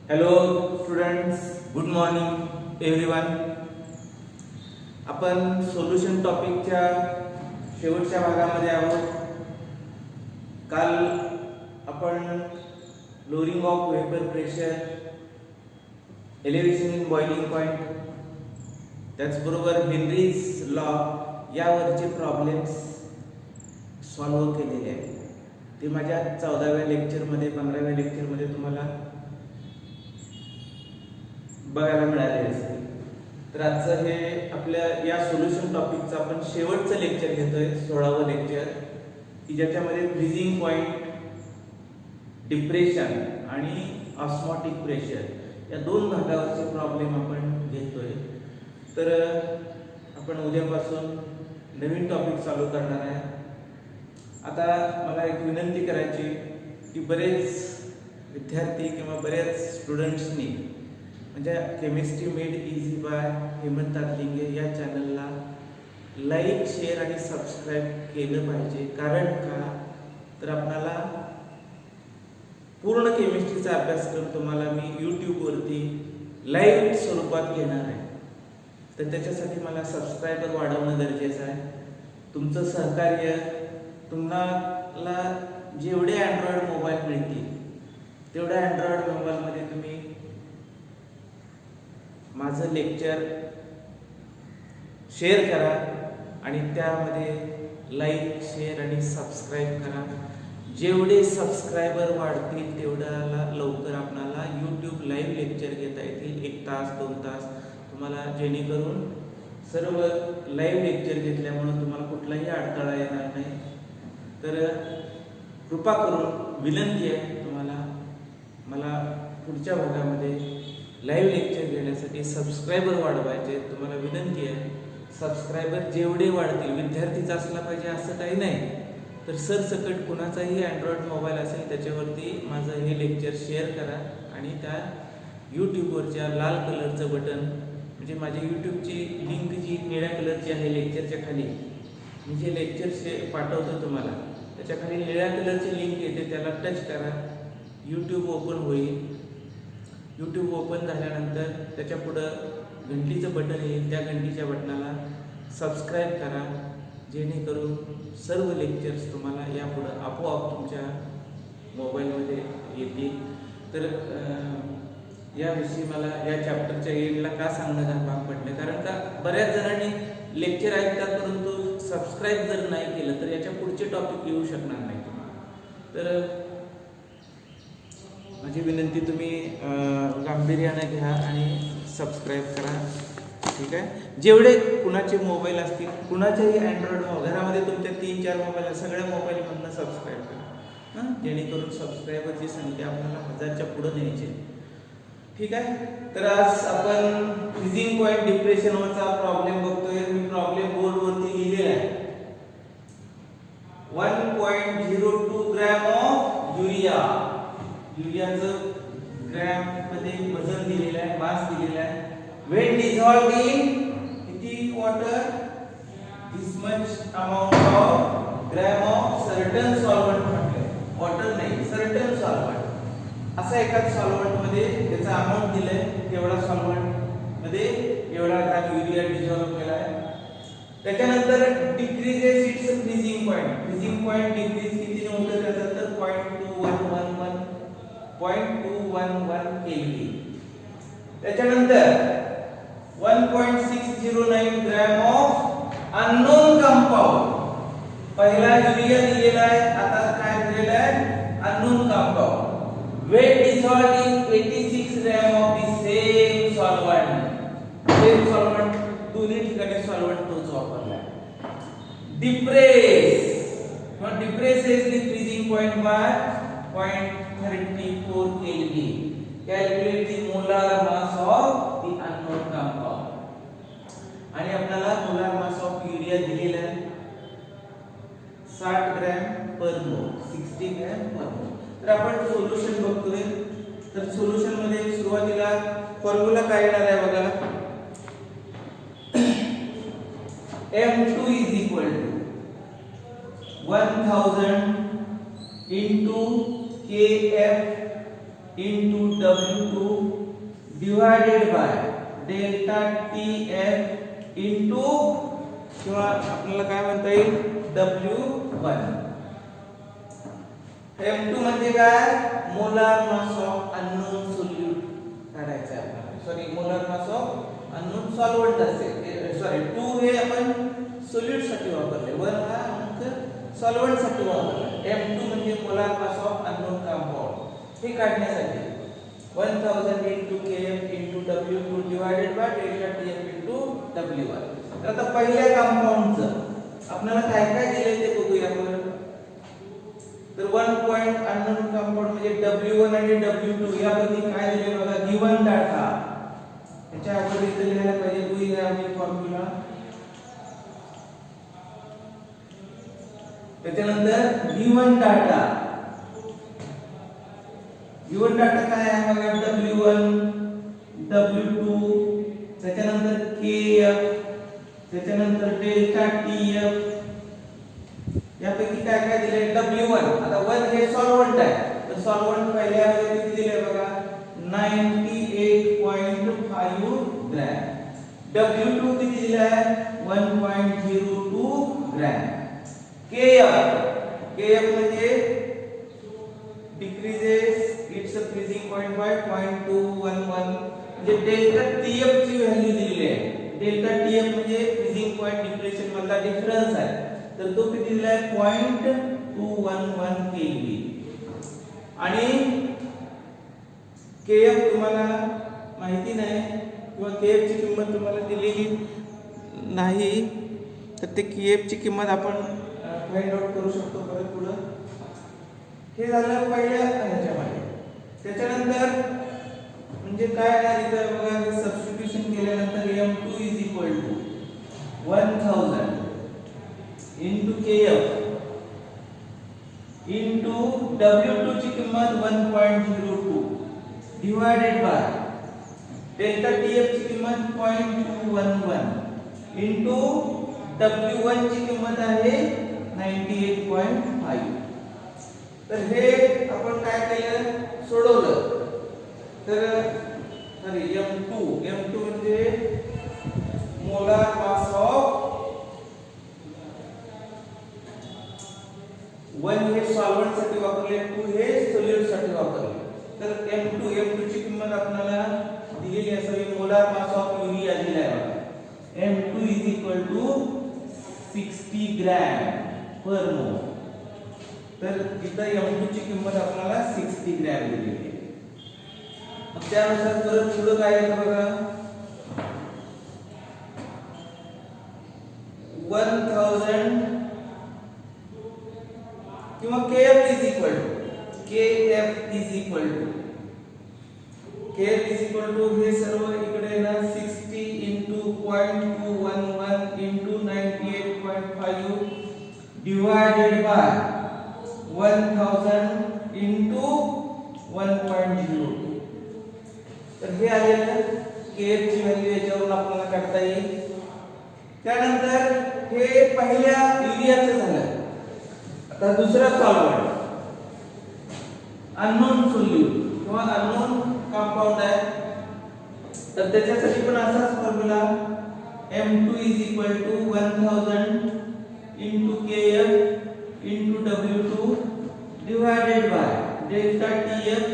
Hello students, good morning everyone. आपण solution टॉपिकच्या शेवटच्या भागामध्ये आहोत. काल आपण lowering of vapour pressure, elevation in boiling point, त्याचबरोबर हेनरीज लॉ यावरचे प्रॉब्लेम्स सॉल्व्ह केलेले आहेत. ते माझ्या 14व्या लेक्चरमध्ये 15व्या लेक्चरमध्ये तुम्हाला बघायला मिळाले असते. तर आजचं हे आपल्या या सोल्युशन टॉपिकचं आपण शेवटचं लेक्चर घेतोय, 16वं लेक्चर, की ज्याच्यामध्ये फ्रीजिंग पॉइंट, डिप्रेशन आणि ऑस्मॉटिक प्रेशर या दोन भागावरचे प्रॉब्लेम आपण घेतोय. तर आपण उद्यापासून नवीन टॉपिक चालू करणार आहे. आता मला एक विनंती करायची की बरेच विद्यार्थी किंवा बरेच स्टुडंट्सनी म्हणजे chemistry made easy by Hemant Tatlinge या चॅनलला लाईक, शेअर आणि सबस्क्राईब केलं पाहिजे. कारण का तर आपल्याला पूर्ण केमिस्ट्रीचा अभ्यासक्रम तुम्हाला मी यूट्यूबवरती लाईव्ह स्वरूपात घेणार आहे. तर त्याच्यासाठी मला सबस्क्रायबर वाढवणं गरजेचं आहे. तुमचं सहकार्य, तुम्हाला जेवढे अँड्रॉइड मोबाईल मिळतील तेवढ्या अँड्रॉइड मोबाईलमध्ये तुम्ही माझं लेक्चर शेअर करा आणि त्यामध्ये लाईक, शेअर आणि सबस्क्राईब करा. जेवढे सबस्क्रायबर वाढतील तेवढ्याला लवकर आपल्याला यूट्यूब लाईव्ह लेक्चर घेता येतील. 1 तास 2 तास तुम्हाला, जेणेकरून सर्व लाईव्ह लेक्चर घेतल्यामुळे तुम्हाला कुठलाही अडथळा येणार नाही. तर कृपा करून विनंती आहे तुम्हाला, मला पुढच्या भागामध्ये लाईव्ह लेक्चर घेण्यासाठी सबस्क्रायबर वाढवायचे. तुम्हाला विनंती आहे, सबस्क्रायबर जेवढे वाढतील, विद्यार्थीचा असला पाहिजे असं काही नाही, तर सरसकट कुणाचाही अँड्रॉइड मोबाईल असेल त्याच्यावरती माझं हे लेक्चर शेअर करा आणि त्या यूट्यूबवरच्या लाल कलरचं बटन, म्हणजे माझ्या यूट्यूबची लिंक जी निळ्या कलरची आहे लेक्चरच्या खाली, मी जे लेक्चर पाठवतो तुम्हाला त्याच्या खाली निळ्या कलरची लिंक येते, त्याला टच करा. यूट्यूब ओपन होईल. यूट्यूब ओपन झाल्यानंतर त्याच्या पुढं घंटीचं बटन येईल. त्या घंटीच्या बटनाला सबस्क्राईब करा, जेणेकरून सर्व लेक्चर्स तुम्हाला यापुढं आपोआप तुमच्या मोबाईलमध्ये येतील. तर याविषयी मला या चॅप्टरच्या एंडला का सांगणं भाग पडलं, कारण का बऱ्याच जणांनी लेक्चर ऐकतात परंतु सबस्क्राईब जर नाही केलं तर याच्या पुढचे टॉपिक येऊ शकणार नाही तुम्हाला. तर माझी विनंती, तुम्ही गांभीर्यानं घ्या आणि सबस्क्राईब करा. ठीक आहे. जेवढे कुणाचे मोबाईल असतील, कुणाच्याही अँड्रॉइड घरामध्ये तुमच्या 3-4 मोबाईल, सगळ्या मोबाईलमधनं सबस्क्राईब करा, जेणेकरून सबस्क्रायबरची संख्या आपल्याला 1000च्या पुढे न्यायची. ठीक आहे. तर आज आपण फ्रीजिंग पॉइंट डिप्रेशनवरचा प्रॉब्लेम बघतोय. मी प्रॉब्लेम बोर्डवरती लिहिलेला आहे. 1.02 ग्रॅम ऑफ युरिया, युरियाचं ग्रॅम मध्ये वजन दिलेलं आहे, मास दिलेला आहे. when dissolved in किती water, this much amount of gram of certain solvent म्हटले, वॉटर नाही certain solvent, असा एकाच सॉल्व्हंट मध्ये त्याचा अमाउंट दिलाय, तेवढा सॉल्व्हंट मध्ये एवढा ग्रॅम युरिया डिझॉल्व केला आहे. त्याच्यानंतर decreases its freezing point. Freezing point decrease कितीने होतं त्याचा, तर 0.211 केल्विन. त्याच्यानंतर 1.609 ग्रॅम ऑफ अननोन कंपाऊंड. पहिला युरिया दिलेला आहे, आता काय दिलेला आहे, unknown compound. when dissolved in 86 gram of the same solvent. Same solvent, दोन्ही ठिकाणी सॉल्व्हंट तोच वापरला आहे. Depresses the freezing point by 0.34 kelvin. Calculate the molar mass of the unknown compound. आणि आपल्याला मोलार मास ऑफ युरिया दिलेला आहे 60 gram per मोल, 60 ग्रॅम पर मोल. तर आपण सोल्युशन बघतोय. तर सोल्युशन मध्ये सुरुवातीला फॉर्म्युला काय येणार आहे बघा, M2 is equal to 1000 into Kf into W2 divided by delta TF into किंवा आपल्याला काय म्हणता येईल W1. M2 म्हणजे काय molar mass of unknown solute काढायचं आहे आपल्याला. Sorry molar mass of unknown solvent असेल. सॉरी 2 हे आपण सोल्यूट साठी वापरले, 1 हा अंक सॉल्व्हंट साठी वापरला. M2 म्हणजे molar mass of unknown compound हे काढण्यासाठी 1000 into Kf into W2 divided by delta TF into W1. तर आता पहिल्या कंपाऊंडचं आपल्याला काय काय दिले ते बघूया आपण. तर 1 पॉइंट अननोन कंपाऊंड म्हणजे W1 आणि W2 यापैकी काय दिले बघा. गिवन डाटा याच्या अगोदर इथे लिहायला पाहिजे वी हॅव द फॉर्म्युला. त्याच्यानंतर गिवन डाटा काय आहे बघा. W1 W2 त्याच्यानंतर Kf त्याच्यानंतर डेल्टा TF यापैकी काय काय दिले. W1 आता 1 हे सॉल्व्हंट आहे तर सॉल्व्हंट पहिल्या मध्ये किती दिले बघा 98.5 ग्रॅम. W2 किती दिले आहे 1.02 ग्रॅम. Kf म्हणजे decreases its freezing point by 0.211 म्हणजे डेल्टा TF ची व्हॅल्यू दिलेली आहे. डेल्टा TF म्हणजे फ्रीजिंग पॉइंट डिप्रेशन मधला डिफरन्स आहे तर तो किती दिला आहे 0.211 केल्विन. आणि Kf तुम्हाला माहिती नाही किंवा Kf ची किंमत तुम्हाला दिलेली नाही तर ते Kf ची किंमत आपण फाइंड आउट करू शकतो परत पुढे. हे झालं पहिल्या ह्याच्यामध्ये. त्याच्यानंतर म्हणजे काय आहे इथे बघा सबस्टिट्यूशन केल्यानंतर M2 1000 into Kf into W2 ची किंमत 1.02 divided by delta TF ची किंमत 0.211 into W1 ची किंमत आहे 98.5. तर हे आपण काय केलं सोडवलं तर सॉरी M2 म्हणजे मोलार मास ऑफ 1 हे सॉल्व्हंट साठी वापरले 2 हे सोल्यूट साठी वापरले. तर M2 ची किंमत आपल्याला दिलेली असावी. मोलार मास ऑफ युरिया दिला आहे बघा M2 60 ग्रॅम पर मोल. तर इथं M2 ची किंमत आपल्याला 60 ग्रॅम दिलेली आहे. त्यानुसार परत पुढे काय आहे बघा 1000 किंवा Kf is equal to हे सर्व इकडे ना 60 into 0.211 into 98.5 divided by 1000 into 1.02. तर हे आलेलं Kf ची व्हॅल्यू याच्यावरून आपल्याला काढता येईल. त्यानंतर हे पहिल्या युरियाचं झालं. आता दुसरा सॉल्व्हंट अननोन सोल्यूट किंवा अननोन कंपाऊंड आहे तर त्याच्यासाठी पण असाच formula M2 1000 into Kf into W2 divided by delta TF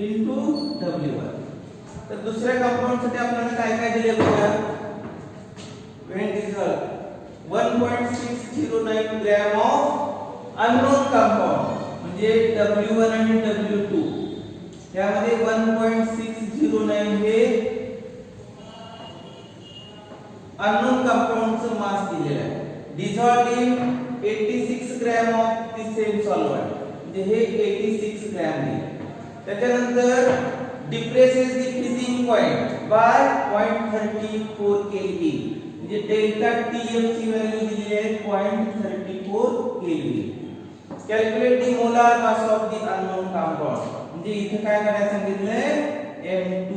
into W1. तर दुसऱ्या कंपाऊंड साठी आपल्याला काय काय दिले बघा. when dissolved 1.609 gram of unknown compound म्हणजे W1 आणि W2 त्यामध्ये 1.609 हे अननोन कंपाऊंडचं मास दिलेलं आहे. dissolved in 86 gram of the same solvent म्हणजे हे 86 ग्रॅम आहे. त्याच्यानंतर depresses the freezing point by 0.34 kelvin म्हणजे डेल्टा TF ची व्हॅल्यू दिली आहे 0.34 kelvin. Calculate the molar mass of the unknown compound म्हणजे इथे काय करायचं सांगितलंय M2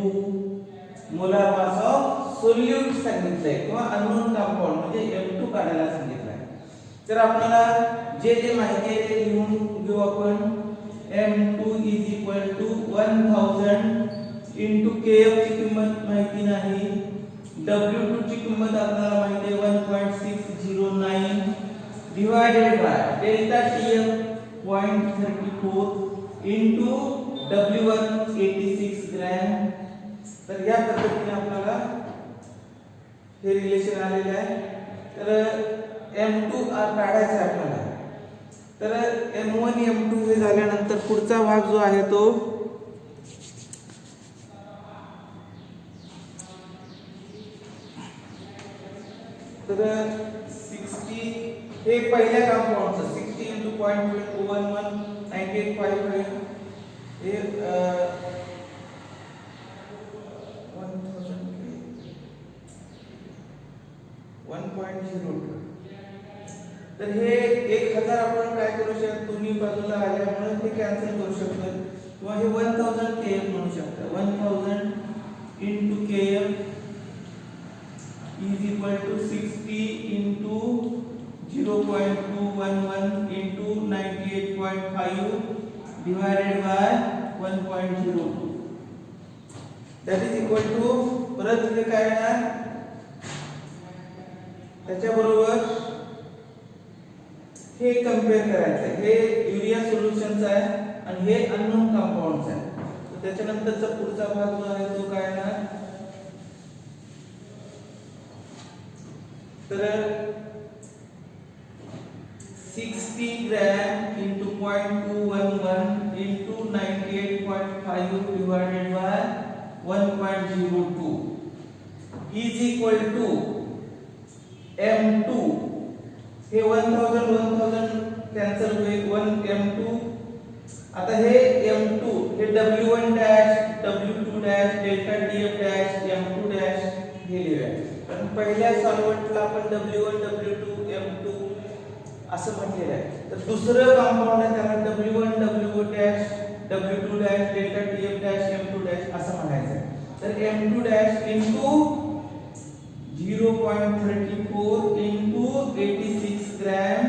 molar mass of solute सांगितलंय किंवा अननोन कंपाऊंड म्हणजे M2 काढायला सांगितलंय. तर आपल्याला जे माहिती आहे ते लिहून घेऊ आपण. M2 1000 इंटू KF ची किंमत माहिती नाही, W2 ची किंमत आपल्याला माहिती आहे 1.609 divided by delta TF 0.34 into W1 86 gram. तर या पद्धतीने आपल्याला हे रिलेशन आलेले आहे. तर M2 काढायचा आहे आपल्याला. तर M1 M2 हे झाल्यानंतर पुढचा भाग जो आहे तो तर 60 हे पहिल्या कंपाऊंडचं 60 into 0.11 9855 हे 1.02. तर हे 1000 आपण काय करू शकतो, दोन्ही बाजूला आल्यामुळे ते कॅन्सल करू शकतो किंवा हे 1000 KF म्हणू शकता. 1000 into KF is equal to 60 into 0.211 into 98.5 divided by 1.02. that is equal to परत इथे काय येणार, त्याच्या बरोबर हे कंपेअर करायचं आहे. हे युरिया सोल्युशनचं आहे आणि हे अननोन कंपाऊंडचं आहे. तर त्याच्यानंतरचा पुढचा भाग जो आहे तो काय येणार, तर 60 gram into 0.211 into 98.5 divided by 1.02 is equal to M2. हे 1000 कॅन्सल होईल, 1 M2. आता हे M2 हे W1 dash W2 dash delta TF dash M2 dash हे लिहूया. कारण पहिल्या सॉल्व्हेंटला आपण W1 W2 M2 असं म्हटलेलं आहे. तर दुसरं कंपाऊंड आहे त्याला W1 W dash W2 dash delta TF dash M2 dash असं म्हणायचं आहे. तर M2 dash into 0.34 into 86 gram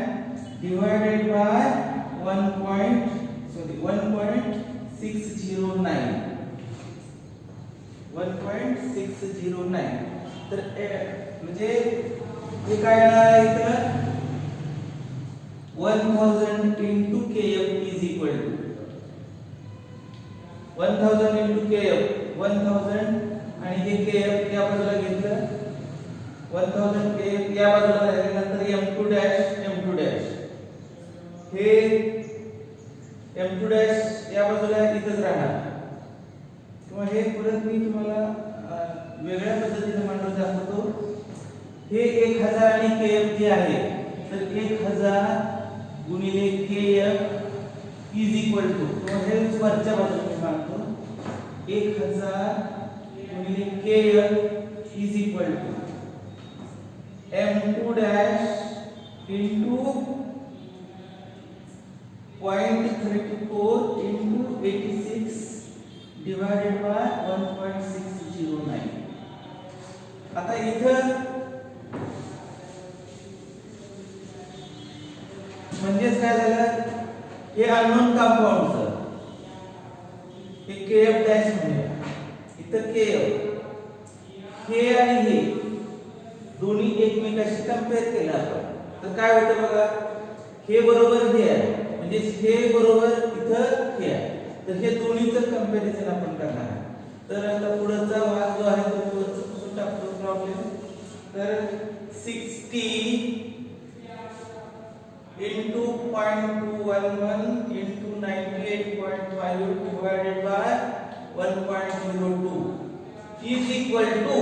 divided by 1.609. तर म्हणजे हे काय आहे इथं 1000 into KF is equal to 1000 into KF 1000 आणि हे KF या बाजूला घेतलं 1000 KF या बाजूला राहिल्यानंतर M2 डॅश हे M2 डॅश या बाजूला इथंच राहणार किंवा हे परत मी तुम्हाला वेगळ्या पद्धतीने मांडून दाखवतो. हे 1000 आणि KF जे आहे तर 1000 गुणिले KF इज इक्वल टू किंवा हे वरच्या बाजूला मी मांडतो 1000 गुणिले KF is equal to M2 dash into 0.34 into 86 divided by 1.609. आता इथं म्हणजेच काय झालं, हे अननोन कंपाऊंडचं हे KF डॅश म्हणूया. इथं KF हे आणि हे दोन्ही एकमेकांशी कंपेअर केलं आपण तर काय होतं बघा, हे बरोबर हे आहे म्हणजे हे बरोबर इथं हे आहे. तर हे दोन्हीचं कंपॅरिझन आपण करणार आहे. तर आता पुढचा भाग जो आहे तो पुसून टाकतो प्रॉब्लेम. तर 60 into 0.211 into 98.5 divided by 1.02 is equal to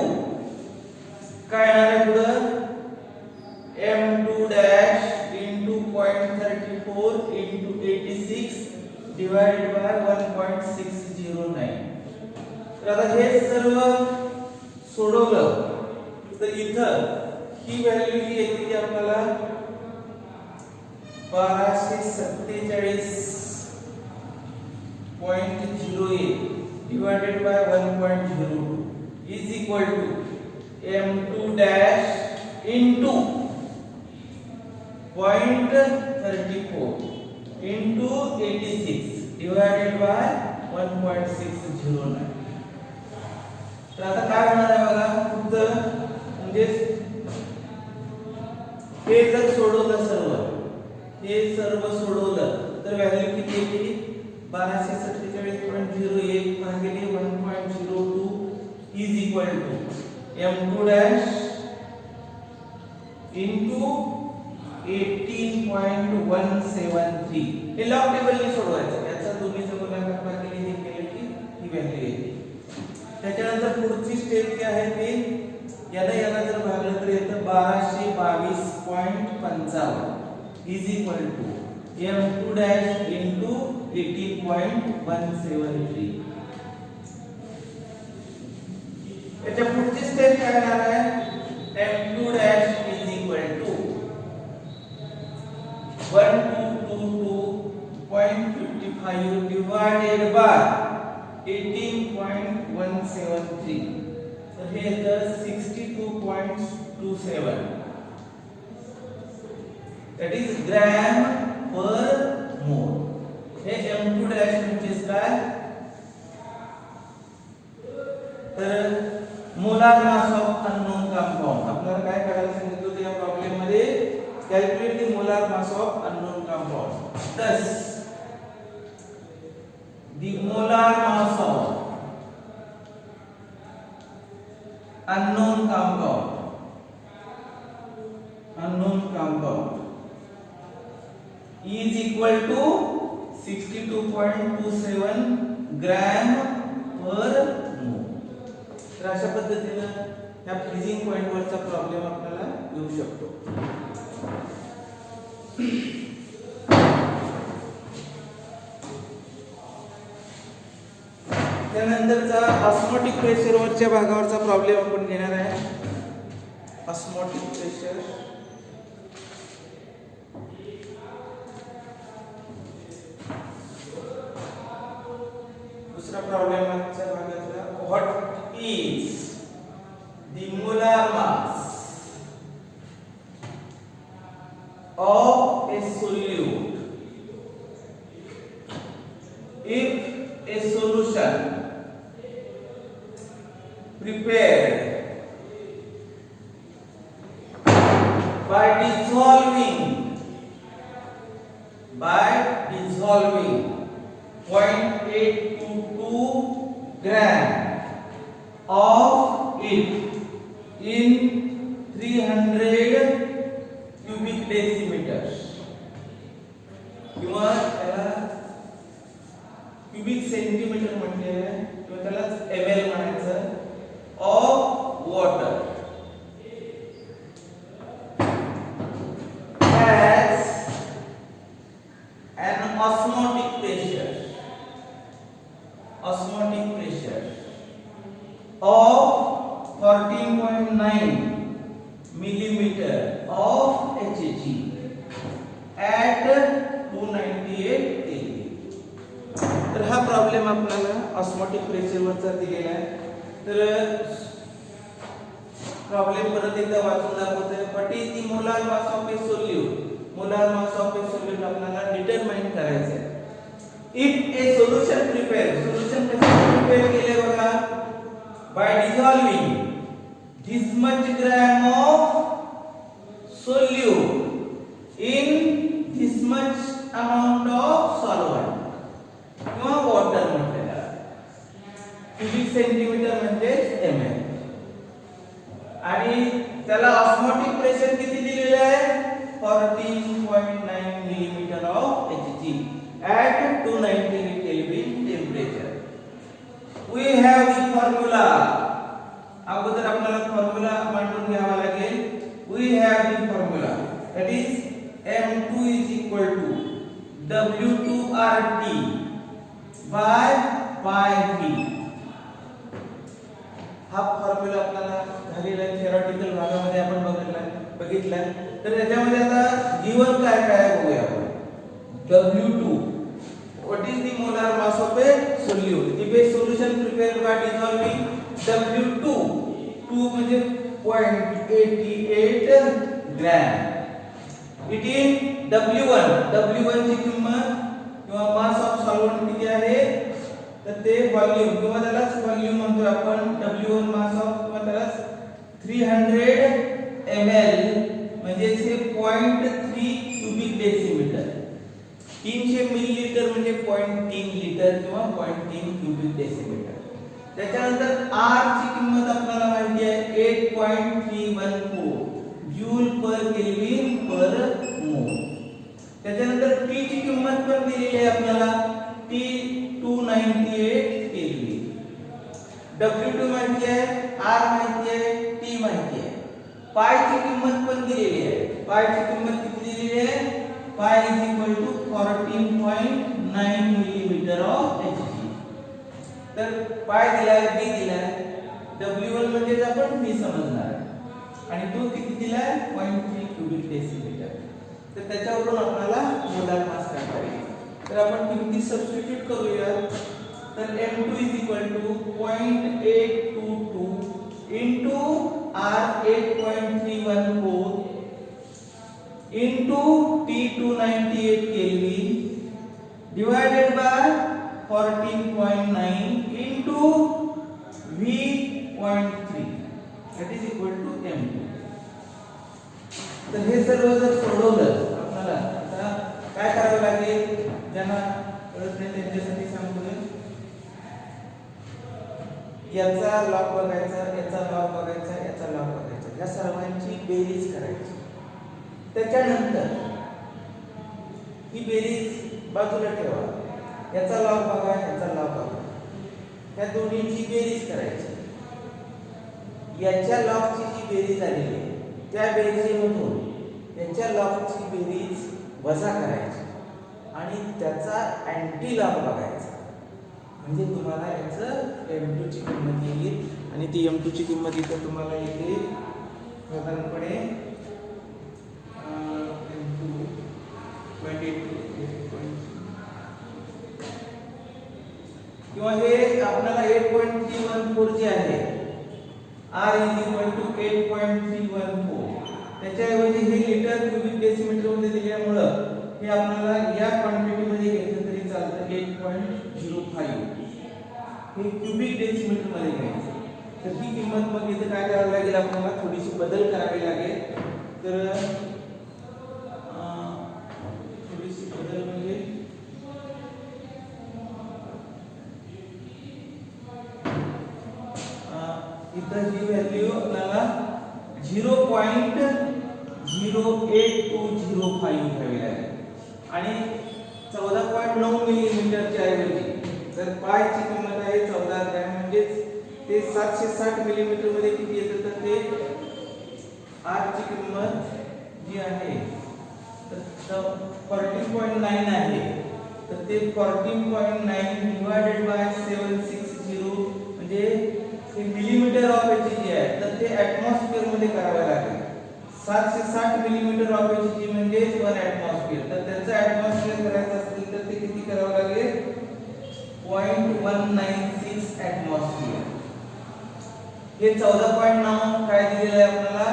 काय आहे पुढं M2 dash into 0.34 into 86 divided by 1.609. तर आता हे सर्व सोडवलं तर इथं ही व्हॅल्यू जी येते ती आपल्याला 1247.08 divided by 1.02 is equal to M2 dash into 0.34 into 86 divided by 1.609. तर आता काय होणार आहे बघा, उत्तर म्हणजे हे जर सोडवलं हे सर्व सोडवलं तर व्हॅल्यू किती येते 1247.01 भागिले 1.02 is equal to m2 dash into 18.173. हे लॉग टेबलने सोडवायचं. याचा दोन्हीचा गुणाकार केले हे केले की ही व्हॅल्यू येते. त्याच्यानंतर पुढची स्टेप काय आहे ते याला जर भागलं तर येतं 1222.55 is equal to m2 dash into 18.173. याच्या पुढची स्टेप काय येणार आहे m2 dash is equal to 1222.55 divided by 18.173. तर हे येतं 62.27. that is gram per mole. हे m2 डॅश म्हणजे काय तर molar mass of unknown compound. आपल्याला काय करायला सांगितलं होतं या प्रॉब्लेम मध्ये calculate the molar mass of unknown compound. thus the molar mass of unknown compound is equal to 62.27 gram per mole. तर अशा पद्धतीने या फ्रीजिंग पॉइंट वरचा प्रॉब्लेम आपल्याला येऊ शकतो. त्यानंतरचा ऑस्मोटिक प्रेशर वरच्या भागावरचा प्रॉब्लेम आपण घेणार आहे. ऑस्मोटिक प्रेशर दुसरा प्रॉब्लेम आजच्या भागातला what is the molar mass of a solute if a solution prepared by dissolving 0.822 gram of it in 300 cubic decimeters किंवा त्याला क्यूबिक सेंटीमीटर म्हटले किंवा त्याला ml म्हणायचं of water has an osmotic pressure of 14.9 millimeter of Hg at 298 Kelvin. तर हा problem आपल्याला osmotic pressure वरचा दिलेला आहे. तर प्रॉब्लेम परत एकदा वाचून दाखवतोय. What is the molar mass of A solute. Molar mass of A solute आपल्याला डिटरमाइन करायचं आहे. इफ ए सोल्यूशन प्रिपेअर केले बघा by dissolving this much gram of solute in this much amount of solvent किंवा water म्हटलेला cubic centimetre म्हणजे ml आणि त्याला osmotic pressure किती दिलेले आहे 14.9 millimetre of Hg at 298 Kelvin temperature. We have the formula. अगोदर आपल्याला फॉर्म्युला मांडून घ्यावा लागेल. We have the formula that is m2 is equal to w2RT by pi v. हा फॉर्म्युला आपल्याला झालेला थियोरेटिकल भागामध्ये आपण बघितला. तर याच्यामध्ये आता गिवन काय बघूया आपण. w2 what is the molar mass of a solute if a solution prepared by dissolving w2 म्हणजे 0.88 ग्रॅम it in w1 ची किंमत किंवा मास ऑफ सॉल्व्हेंट किती आहे तर ते व्हॉल्यूम किंवा त्यालाच व्हॉल्यूम म्हणतो आपण W1 मास ऑफ किंवा त्याला 300 ml म्हणजे हे 0.3 क्यूबिक डेसिमीटर. 300 मिलीलीटर म्हणजे 0.3 लिटर किंवा 0.3 क्यूबिक डेसिमीटर. त्याच्यानंतर R ची किंमत आपल्याला माहिती आहे 8.314 जूल पर केल्विन पर मोल. त्याच्यानंतर T ची किंमत पण दिलेली आहे आपल्याला T 298 केल्विन. W2 माहिती आहे, R माहिती आहे, T माहिती आहे. पाय ची किंमत पण दिलेली आहे. पाय ची किंमत किती दिलेली आहे? Pi is equal to 14.9 millimetre of Hg. तर पाय दिलाय, B दिलाय, W1 म्हणजे आपण B समजणार आणि तो किती दिलाय 0.3 क्यूबिक डेसिमीटर. तर त्याच्यावरून आपल्याला मोलार मास काढता येईल. तर आपण किमती सबस्टिट्यूट करूया. तर M2 is equal to 0.822 into R 8.314 into T 298 Kelvin divided by 14.9 into V.3 that is equal to M2. तर हे सर्व जर सोडवलं आपल्याला आता काय करावं लागेल, ज्यांना कळत नाही त्यांच्यासाठी सांगतो. याचा लॉग बघायचा, याचा लॉग बघायचा, याचा लॉग बघायचा, या सर्वांची बेरीज करायची. त्याच्यानंतर ही बेरीज बाजूला ठेवा. याचा लॉग बघा, याचा लॉग बघा, या दोन्हीची बेरीज करायची. याच्या लॉगची जी बेरीज आलेली आहे त्या बेरीजमधून याच्या लॉगची बेरीज वजा करायची आणि त्याचा अँटी लॉग बघायचा. म्हणजे तुम्हाला याचं M2 ची किंमत येईल आणि ती M2 ची किंमत इथे तुम्हाला येते साधारणपणे किंवा हे आपल्याला 8.314 जे आहे R इज इक्वल टू 8.314 त्याच्याऐवजी हे लिटर क्यूबिक डेसिमीटर मध्ये दिल्यामुळे हे आपल्याला या क्वांटिटी मध्ये घ्यायचं तरी चालतं. 8.05 हे क्यूबिक डेसिमीटर मध्ये घ्यायचं. तर ही किंमत मग इथे काय करावी लागेल, आपल्याला थोडीशी बदल करावी लागेल. तर थोडीशी बदल म्हणजे इथं ही व्हॅल्यू आपल्याला 0.08205 घ्यावी लागेल आणि 14.9 मिलीमीटरच्या ऐवजी तर पायची किंमत आहे 14 ग्रॅम म्हणजे ते 760 मिलीमीटर मध्ये किती येतं, तर ते R ची किंमत जी आहे तर 14.9 आहे. तर ते 14.9 डिवाइडेड बाय 760 म्हणजे हे मिलीमीटर ऑफ Hg आहे. तर ते ऍटमॉस्फियर मध्ये करावे लागेल. 760 मिलीमीटर ऑफ Hg म्हणजे 1 ऍटमॉस्फियर. तर त्याचं ऍटमॉस्फियर करायचं असेल तर ते किती करावं लागेल, 0.196 ऍटमॉस्फियर. हे 14.9 काय दिलेलं आहे आपल्याला,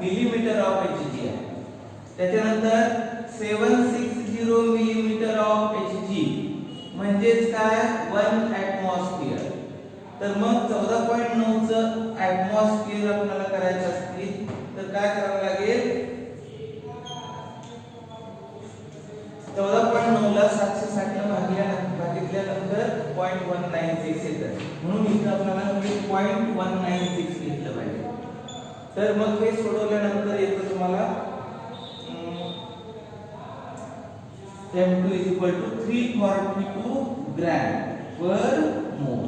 मिलीमीटर ऑफ Hg आहे. त्याच्यानंतर 760 मिलीमीटर ऑफ Hg म्हणजेच काय 1 ऍटमॉस्फियर. तर मग 14.9 चं ऍटमॉस्फियर आपल्याला करायचं असतील तर काय करावं लागेल, 14.9 ला 760 ने भागितल्यानंतर 0.196 येतं. म्हणून इथे आपल्याला 0.196 घेतलं पाहिजे. तर मग हे सोडवल्यानंतर येतं तुम्हाला M2 is equal to 342 gram per मोल.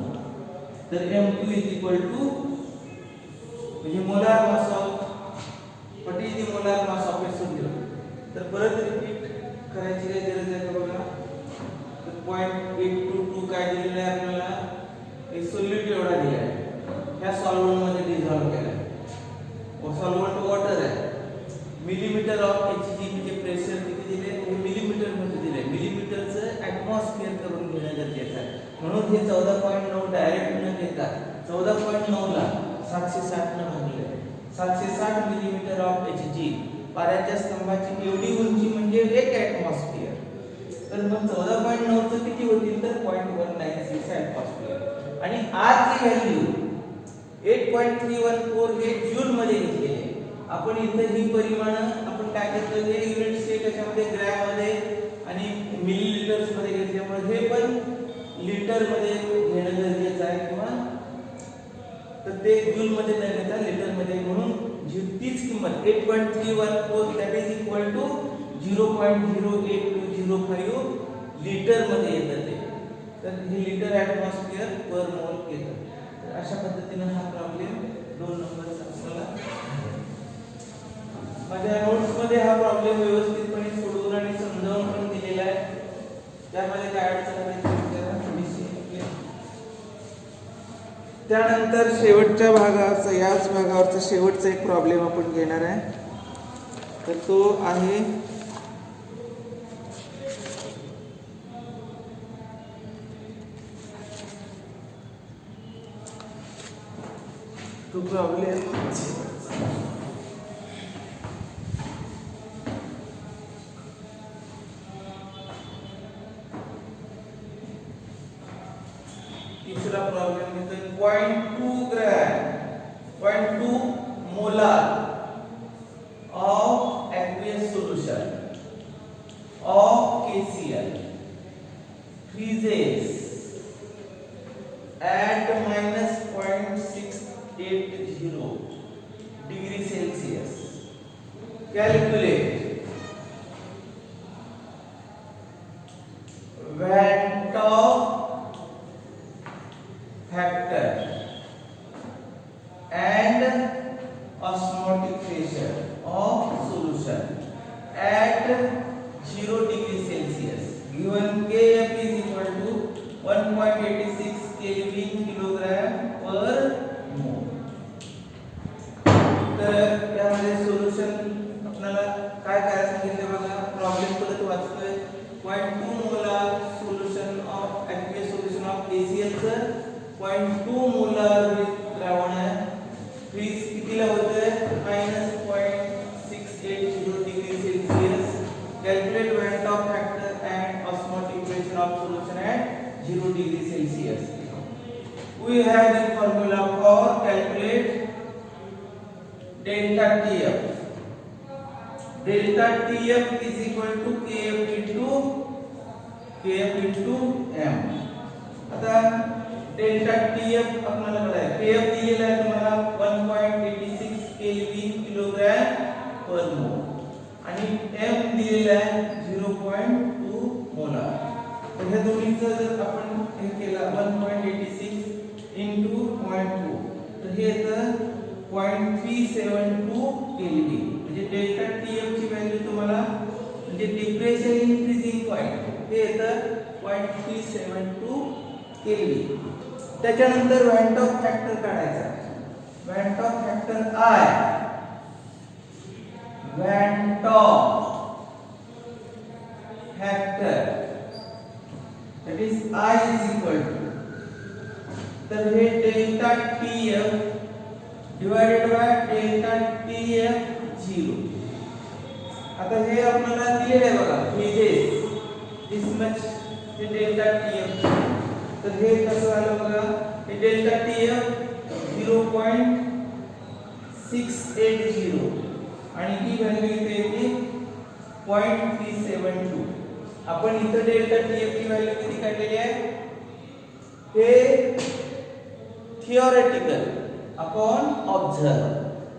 तर M2 is equal to म्हणजे molar mass of what is the molar mass of SO2. तर परत रिपीट करायची काय गरज आहे का बघा. तर 0.822 काय दिलेलं आहे आपल्याला, एक सोल्यूट एवढा दिला आहे. ह्या सॉल्व्हंट मध्ये डिसॉल्व केला आहे. सॉल्व्हंट वॉटर आहे. मिलीमीटर ऑफ Hg म्हणजे प्रेशर किती दिले, हे मिलीमीटर मध्ये दिले. मिलीमीटरचं ऍटमॉस्फियर करून घेणं गरजेचं आहे. म्हणून हे 14.9 डायरेक्ट न घेता 14.9 ला 760 न भागले. 760 मिलीमीटर ऑफ Hg पाण्याच्या स्तंभाची एवढी उंची म्हणजे 1 ऍटमॉस्फियर. तर मग 14.9 चं किती होतील तर 0.196 ऍटमॉस्फियर. आणि R ची व्हॅल्यू 8.314 हे जूल मध्ये घेतलेले आहे. आपण इथं ही परिमाणं आपण काय घेतलं हे युनिट्स हे त्याच्यामध्ये ग्रॅम मध्ये आणि मिलीलीटर्स मध्ये घेतल्यामुळे हे पण लिटर मध्ये घेणं गरजेचं आहे किंवा तर ते जूल मध्ये न घेता लिटर मध्ये, म्हणून तीच किंमत 8.314 that is equal to 0.08205 litre मध्ये येतं ते. तर हे लिटर ॲटमॉस्फिअर पर मोल येतं. तर अशा पद्धतीने हा प्रॉब्लेम 2 नंबरचा आपल्याला माझ्या नोट्स मध्ये हा प्रॉब्लेम व्यवस्थितपणे सोडवून आणि समजावून पण दिलेला आहे. त्यामध्ये काय अडचण आहे ते थोडीशी. त्यानंतर शेवटच्या भागाचा याच भागावरचा शेवटचा एक प्रॉब्लेम आपण घेणार आहे. तर तो आहे तो प्रॉब्लेम तीसरा प्रॉब्लेम घेतोय 0.2 gram 0.2 molar of aqueous solution of KCl freezes at minus 0.680 degree Celsius. Calculate Van 't Hoff factor and osmotic pressure of solution at 0 degree Celsius. Given Kf is equal to 1.86 Kelvin kilogram per mole. तर यामध्ये solution आपल्याला काय करायचं सांगितलं बघा. Problem परत वाचतोय. 0.2 molar solution of aqueous solution of KCl चं 0.2 मोलार द्रावण आहे. फ्रीज कितीला होतंय -0.680 degree Celsius. Calculate Van 't Hoff factor and osmotic pressure of solution at 0 degree Celsius. We have the formula for calculate delta TF. Delta TF is equal to Kf into m. आता delta TF आपल्याला कळाय. Kf दिलेला आहे तुम्हाला 1.86 kelvin kilogram पर मोल आणि m दिलेला आहे 0.2 molar. तर ह्या दोन्हीचं जर आपण हे केलं 1.86 into 0.2 तर हे येतं 0.372 केल्विन. म्हणजे डेल्टा TF ची व्हॅल्यू तुम्हाला म्हणजे डिप्रेशन इन्क्रीजिंग पॉइंट हे येतं 0.372 केल्विन. त्याच्यानंतर Van 't Hoff फॅक्टर काढायचा. Van 't Hoff factor I Van 't Hoff factor that is I is equal to तर हे delta TF divided by delta TF 0. आता हे आपल्याला दिलेले आहे बघा फ्रीजेस दिस मच हे डेल्टा TF. तर हे कसं आलं बघा. हे डेल्टा TF 0.680 आणि ही व्हॅल्यू इथे येते 0.372. आपण इथे डेल्टा TF ची व्हॅल्यू किती काढलेली आहे हे थियोरेटिकल अपॉन ऑब्झर्व.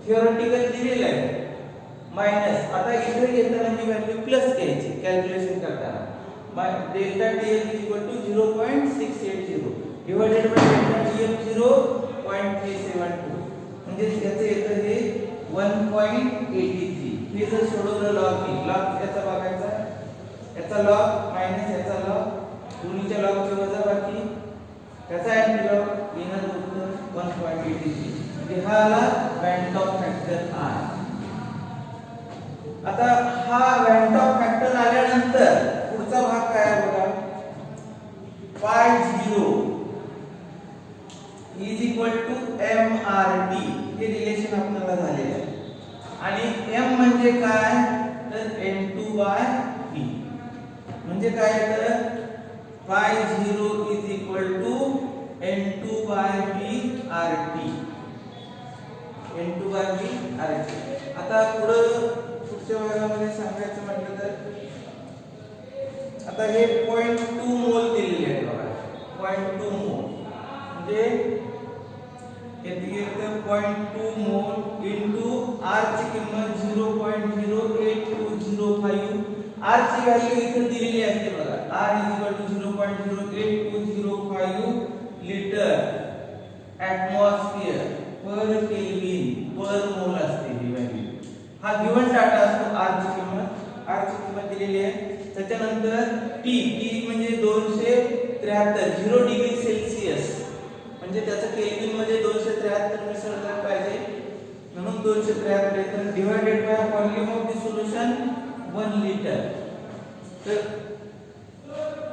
थियोरेटिकल दिलेलं आहे मायनस. आता इथे घेताना ही व्हॅल्यू प्लस घ्यायची कॅल्क्युलेशन करताना. Delta TF is equal to 0.680 divided by delta TF 0.372 म्हणजे याचे येतं हे 1.83. हे जर सोडवलं लॉग याचा बघायचा. याचा लॉग मायनस याचा लॉग दोन्हीच्या लॉगचे वजाबाकी याचा अँटीलॉग येणार उत्तर 1.83. म्हणजे हा आला Van 't Hoff factor I. आता हा Van 't Hoff फॅक्टर आल्यानंतर पुढचा भाग काय आहे बघा. Phi 0 is equal to mRT हे रिलेशन आपल्याला झालेलं आहे. आणि m म्हणजे काय तर N2/V म्हणजे काय तर Phi 0 is equal to N2/V RT. आता पुढच्या भागामध्ये सांगायचं म्हटलं तर आता हे 0.2 मोल दिलेले आहे बघा. 0.2 मोल म्हणजे येथे येतं 0.2 मोल इंटू R ची किंमत 0.08205. R ची व्हॅल्यू इथे दिलेली असते बघा. R 0.08205 litre atmosphere per kelvin per mole असते ही व्हॅल्यू. हा गिवन डाटा असतो. R ची किंमत दिलेली आहे. त्याच्यानंतर T म्हणजे 273 0 डिग्री सेल्सिअस म्हणजे त्याचं केल्विन मध्ये 273 मिसळलं पाहिजे म्हणून 273 येतं divided by volume of the solution 1 litre. तर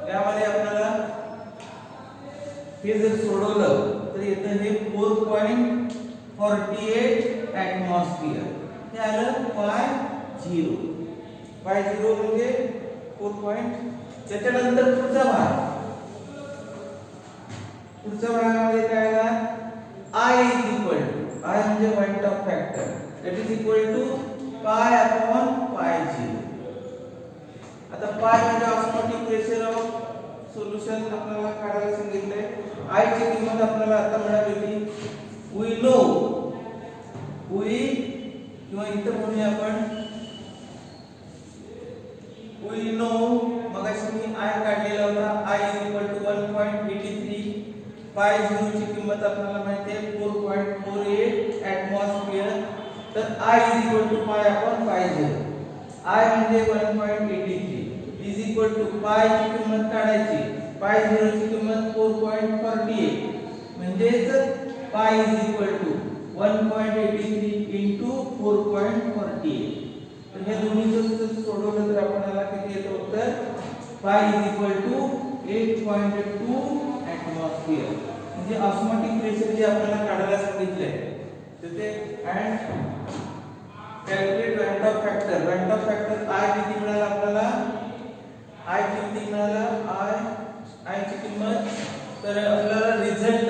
यामध्ये आपल्याला हे जर सोडवलं तर येतं हे 4.48 ॲटमॉस्फिअर. हे आलं π0 म्हणजे 4. त्याच्यानंतर पुढचा भागामध्ये काय आला I म्हणजे point of factor that is equal to π/π0. आता π म्हणजे ऑस्मोटिक प्रेशर ऑफ सोल्युशन आपल्याला काढायला सांगितलंय. I ची किंमत आपल्याला आता मिळाली होती. किंवा इथं म्हणूया आपण we know मगाशी मी I काढलेला होता. I 1.83 π0 ची किंमत आपल्याला माहिती आहे 4.48 ॲटमॉस्फिअर. तर I π/π0. I म्हणजे 1.83 इज इक्वल टू पाय ची किंमत काढायची. π0 ची किंमत 4.48 म्हणजेच पाय इज इक्वल टू 1.83 into 4.48. तर हे दोन्हीचं सोडवलं तर आपल्याला किती येतं उत्तर पाय इज इक्वल टू 8.2 ॲटमॉस्फिअर. म्हणजे ऑस्मोटिक प्रेशर जे आपल्याला काढायला सांगितलंय तर ते and calculate rant of factor. Rant of factor I किती मिळाला आपल्याला आय किती मिळाला आय ची किंमत. तर आपल्याला रिझल्ट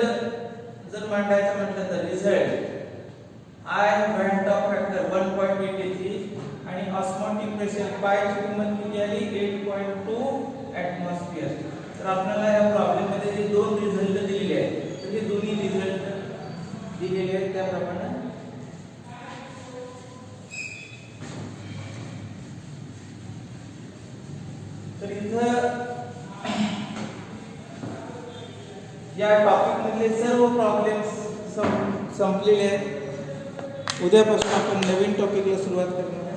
जर मांडायचं म्हटलं तर result I rant of factor 1.83 आणि ऑस्मोटिक प्रेशर पाय ची किंमत किती आली 8.2 ॲटमॉस्फिअर. तर आपल्याला या प्रॉब्लेम मध्ये जे दोन रिझल्ट दिलेले आहेत तर हे दोन्ही रिझल्ट दिलेले आहेत त्याप्रमाणे तर इथं या टॉपिक मधले सर्व प्रॉब्लेम्स संपलेले आहेत. उद्यापासून आपण नवीन टॉपिकला सुरुवात करणार.